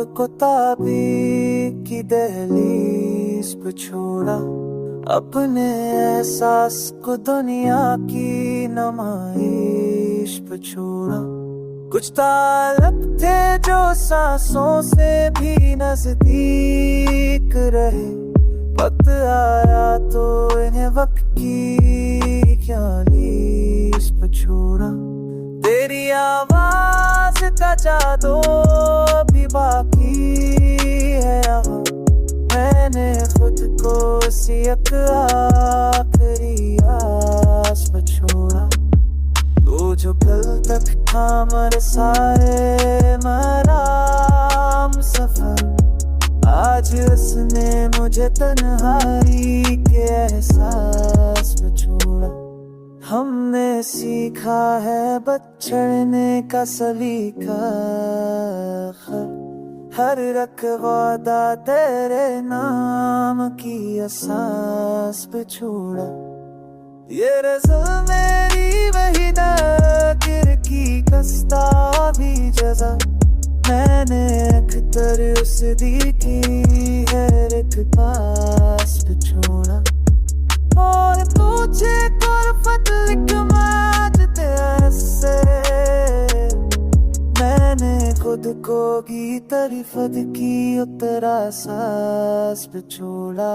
को ताबीर की दहलीज पे छोड़ा, अपने एहसास को दुनिया की नुमाइश पे छोड़ा। कुछ ताल्लुक थे जो सांसों से भी नजदीक रहे, वक्त आया तो इन्हें वक्त की क्या लीज पे छोड़ा। तेरी आवाज का जादू भी बाकी है यहाँ, मैंने खुद को इसी एक आखिरी आस पे छोड़ा। तू जो कल तक था मेरे सारे मराम सफर, आज उसने मुझे तन्हाई के एहसास में छोड़ा। हमने सीखा है बचड़ने का सलीका, हर रखवादा तेरे नाम की एहसास पे छोड़ा। ये रज़्म मेरी वही नाकिर की कस्ता भी जज़ा, मैंने अख्तर उस दी की हर एक पास पे छोड़ा। और पूछे कुर्फत लिख माजते से, मैंने खुद को की तरफत की उतरा सांस पे छोड़ा।